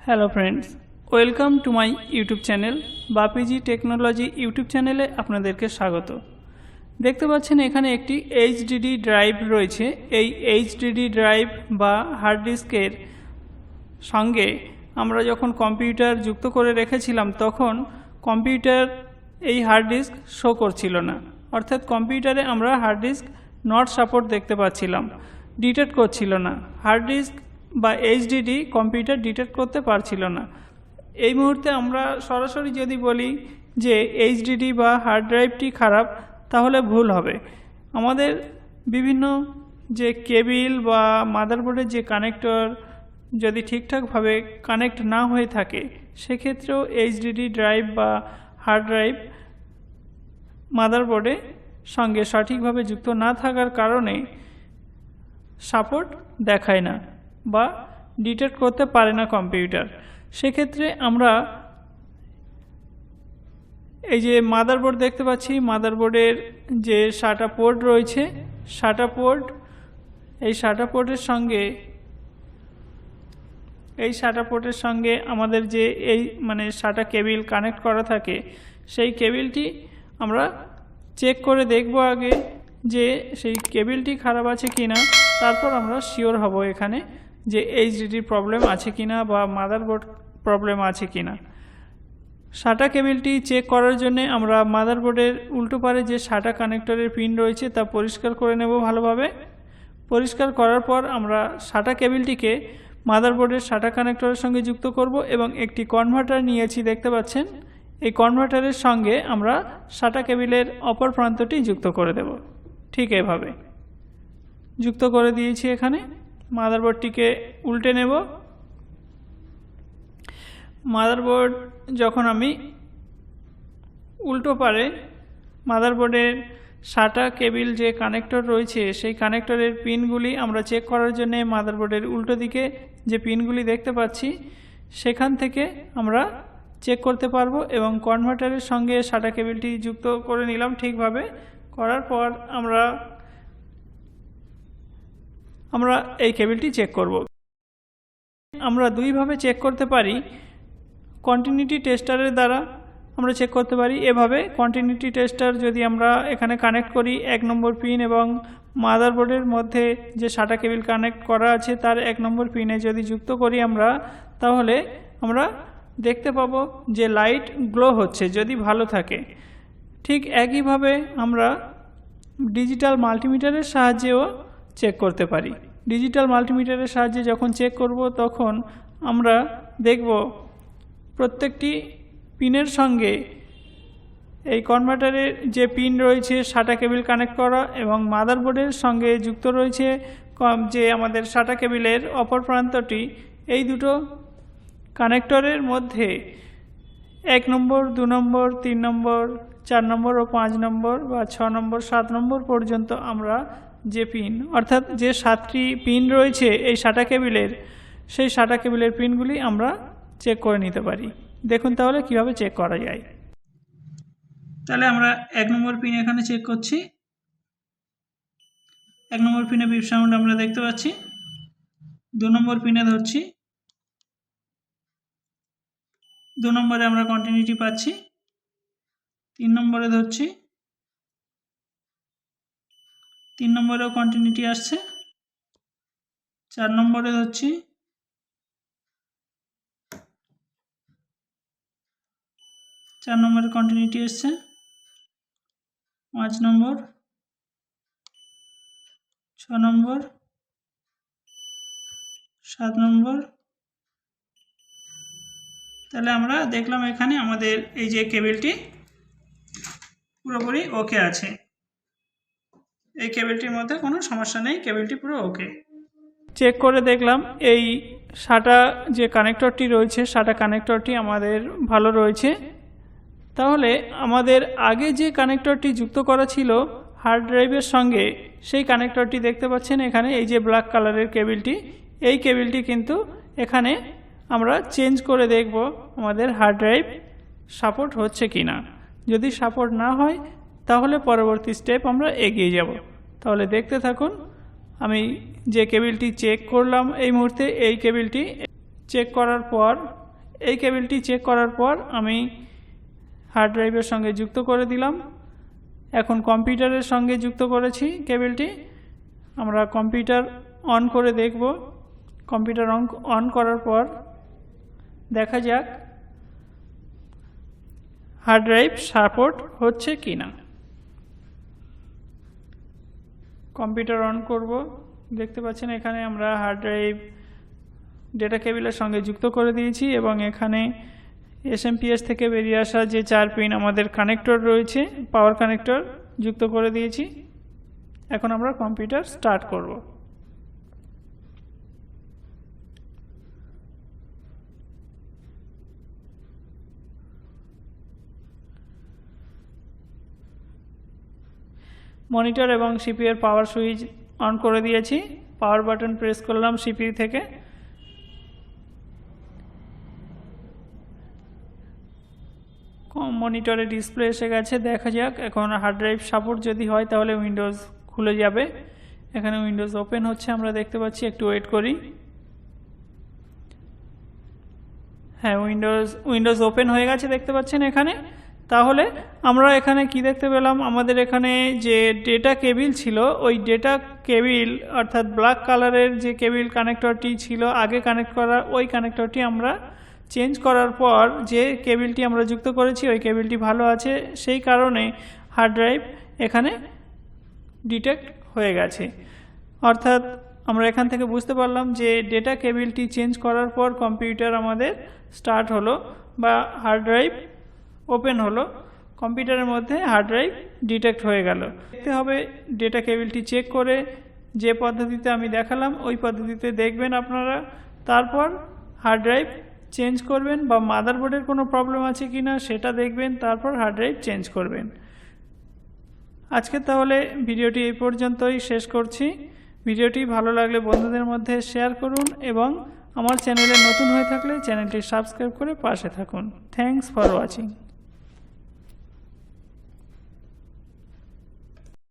Hello friends, welcome to my YouTube channel Bapi G technology YouTube চ্যানেলে আপনাদেরকে স্বাগত। দেখতে পাচ্ছেন এখানে একটি HDD ড্রাইভ রয়েছে। এই HDD ড্রাইভ বা হার্ড ডিস্কের সঙ্গে আমরা যখন কম্পিউটার যুক্ত করে রেখেছিলাম তখন কম্পিউটার এই হার্ড ডিস্ক শো করছিল না, অর্থাৎ কম্পিউটারে আমরা হার্ড ডিস্ক নট সাপোর্ট দেখতে পাচ্ছিলাম, ডিটেক্ট করছিল না। হার্ড ডিস্ক বা HDD কম্পিউটার ডিটেক্ট করতে পারছিল না। এই মুহূর্তে আমরা সরাসরি যদি বলি যে HDD বা হার্ড ড্রাইভটি খারাপ, তাহলে ভুল হবে। আমাদের বিভিন্ন যে কেবিল বা মাদারবোর্ডের যে কানেক্টর যদি ঠিকঠাকভাবে কানেক্ট না হয়ে থাকে, সেক্ষেত্রেও HDD ড্রাইভ বা হার্ড ড্রাইভ মাদারবোর্ডে সঙ্গে সঠিকভাবে যুক্ত না থাকার কারণে সাপোর্ট দেখায় না বা ডিটেক্ট করতে পারে না কম্পিউটার। সেক্ষেত্রে আমরা এই যে মাদারবোর্ড দেখতে পাচ্ছি, মাদারবোর্ডের যে SATA পোর্ট রয়েছে, SATA পোর্ট, এই SATA পোর্টের সঙ্গে আমাদের যে এই SATA কেবিল কানেক্ট করা থাকে, সেই কেবিলটি আমরা চেক করে দেখব আগে যে সেই কেবিলটি খারাপ আছে কিনা, তারপর আমরা শিওর হব এখানে যে HDD প্রবলেম আছে কিনা বা মাদারবোর্ড প্রবলেম আছে কিনা। SATA কেবিলটি চেক করার জন্য আমরা মাদারবোর্ডের উল্টো পারে যে SATA কানেক্টরের পিন রয়েছে তা পরিষ্কার করে নেব ভালোভাবে। পরিষ্কার করার পর আমরা SATA কেবিলটিকে মাদারবোর্ডের SATA কানেক্টরের সঙ্গে যুক্ত করব এবং একটি কনভার্টার নিয়েছি দেখতে পাচ্ছেন। এই কনভার্টারের সঙ্গে আমরা SATA কেবিলের অপর প্রান্তটি যুক্ত করে দেব। ঠিক এভাবে যুক্ত করে দিয়েছি। এখানে মাদারবোর্ডটিকে উল্টে নেব। মাদারবোর্ড যখন আমি উল্টো পারে মাদারবোর্ডের SATA কেবিল যে কানেক্টর রয়েছে, সেই কানেক্টরের পিনগুলি আমরা চেক করার জন্য মাদারবোর্ডের উল্টো দিকে যে পিনগুলি দেখতে পাচ্ছি, সেখান থেকে আমরা চেক করতে পারবো এবং কনভার্টারের সঙ্গে SATA কেবিলটি যুক্ত করে নিলাম ঠিকভাবে। করার পর আমরা এই কেবিলটি চেক করব। আমরা দুইভাবে চেক করতে পারি। কন্টিনিউটি টেস্টারের দ্বারা আমরা চেক করতে পারি। এভাবে কন্টিনিউটি টেস্টার যদি আমরা এখানে কানেক্ট করি 1 নম্বর পিন এবং মাদারবোর্ডের মধ্যে যে SATA কেবিল কানেক্ট করা আছে তার 1 নম্বর পিনে যদি যুক্ত করি আমরা, তাহলে আমরা দেখতে পাবো যে লাইট গ্লো হচ্ছে যদি ভালো থাকে। ঠিক একইভাবে আমরা ডিজিটাল মাল্টিমিটারের সাহায্যেও চেক করতে পারি। ডিজিটাল মাল্টিমিটারের সাহায্যে যখন চেক করব তখন আমরা দেখব প্রত্যেকটি পিনের সঙ্গে এই কনভার্টারের যে পিন রয়েছে SATA কেবিল কানেক্ট করা এবং মাদারবোর্ডের সঙ্গে যুক্ত রয়েছে যে আমাদের SATA কেবিলের অপর প্রান্তটি, এই দুটো কানেক্টরের মধ্যে 1 নম্বর, 2 নম্বর, 3 নম্বর, 4 নম্বর ও 5 নম্বর বা 6 নম্বর, 7 নম্বর পর্যন্ত আমরা যে পিন, অর্থাৎ যে 7টি পিন রয়েছে এই SATA কেবিলের, সেই SATA কেবিলের পিনগুলি আমরা চেক করে নিতে পারি। দেখুন তাহলে কিভাবে চেক করা যায়। তাহলে আমরা 1 নম্বর পিন এখানে চেক করছি। 1 নম্বর পিনে বিপ সাউন্ড আমরা দেখতে পাচ্ছি। 2 নম্বর পিনে ধরছি, 2 নম্বরে আমরা কন্টিনিউটি পাচ্ছি। 3 নম্বরে ধরছি, 3 নম্বরেও কন্টিনিউটি আসছে। 4 নম্বরে ধরছি, 4 নম্বরে কন্টিনিউটি আসছে। 5 নম্বর, 6 নম্বর, 7 নম্বর। তাহলে আমরা দেখলাম এখানে আমাদের এই যে কেবিলটি পুরোপুরি ওকে আছে। এই কেবিলটির মধ্যে কোনো সমস্যা নেই, কেবিলটি পুরো ওকে। চেক করে দেখলাম এই SATA যে কানেক্টরটি রয়েছে, SATA কানেক্টরটি আমাদের ভালো রয়েছে। তাহলে আমাদের আগে যে কানেক্টরটি যুক্ত করা ছিল হার্ড ড্রাইভের সঙ্গে, সেই কানেক্টরটি দেখতে পাচ্ছেন এখানে, এই যে ব্ল্যাক কালারের কেবিলটি, এই কেবিলটি কিন্তু এখানে আমরা চেঞ্জ করে দেখব আমাদের হার্ড ড্রাইভ সাপোর্ট হচ্ছে কিনা। যদি সাপোর্ট না হয় তাহলে পরবর্তী স্টেপ আমরা এগিয়ে যাব। তাহলে দেখতে থাকুন। আমি যে কেবিলটি চেক করলাম এই মুহূর্তে, এই কেবিলটি চেক করার পর এই কেবিলটি চেক করার পর আমি হার্ড ড্রাইভের সঙ্গে যুক্ত করে দিলাম। এখন কম্পিউটারের সঙ্গে যুক্ত করেছি কেবিলটি। আমরা কম্পিউটার অন করে দেখব। কম্পিউটার অন করার পর দেখা যাক হার্ড ড্রাইভ সাপোর্ট হচ্ছে কি না। কম্পিউটার অন করব, দেখতে পাচ্ছেন এখানে আমরা হার্ড ড্রাইভ ডেটা কেবিলের সঙ্গে যুক্ত করে দিয়েছি এবং এখানে এসএমপিএস থেকে বেরিয়ে আসা যে 4 পিন আমাদের কানেক্টর রয়েছে, পাওয়ার কানেক্টর যুক্ত করে দিয়েছি। এখন আমরা কম্পিউটার স্টার্ট করব। মনিটর এবং সিপিইউর পাওয়ার সুইচ অন করে দিয়েছি। পাওয়ার বাটন প্রেস করলাম সিপিইউ থেকে। মনিটরে ডিসপ্লে এসে গেছে, দেখা যাক এখন হার্ড ড্রাইভ সাপোর্ট যদি হয় তাহলে উইন্ডোজ খুলে যাবে। এখানে উইন্ডোজ ওপেন হচ্ছে আমরা দেখতে পাচ্ছি, একটু ওয়েট করি। হ্যাঁ, উইন্ডোজ ওপেন হয়ে গেছে দেখতে পাচ্ছেন এখানে। তাহলে আমরা এখানে কি দেখতে পেলাম, আমাদের এখানে যে ডেটা কেবিল ছিল ওই ডেটা কেবিল অর্থাৎ ব্ল্যাক কালারের যে কেবিল কানেক্টরটি ছিল আগে কানেক্ট করা, ওই কানেক্টরটি আমরা চেঞ্জ করার পর যে কেবিলটি আমরা যুক্ত করেছি ওই কেবিলটি ভালো আছে, সেই কারণে হার্ড ড্রাইভ এখানে ডিটেক্ট হয়ে গেছে। অর্থাৎ আমরা এখান থেকে বুঝতে পারলাম যে ডেটা কেবিলটি চেঞ্জ করার পর কম্পিউটার আমাদের স্টার্ট হলো বা হার্ড ড্রাইভ ওপেন হলো, কম্পিউটারের মধ্যে হার্ড ড্রাইভ ডিটেক্ট হয়ে গেল। দেখতে হবে ডেটা কেবিলটি চেক করে যে পদ্ধতিতে আমি দেখালাম ওই পদ্ধতিতে দেখবেন আপনারা। তারপর হার্ড ড্রাইভ চেঞ্জ করবেন বা মাদারবোর্ডের কোনো প্রবলেম আছে কি না সেটা দেখবেন, তারপর হার্ড ড্রাইভ চেঞ্জ করবেন। আজকে তাহলে ভিডিওটি এই পর্যন্তই শেষ করছি। ভিডিওটি ভালো লাগলে বন্ধুদের মধ্যে শেয়ার করুন এবং আমার চ্যানেলে নতুন হয়ে থাকলে চ্যানেলটি সাবস্ক্রাইব করে পাশে থাকুন। Thanks for watching.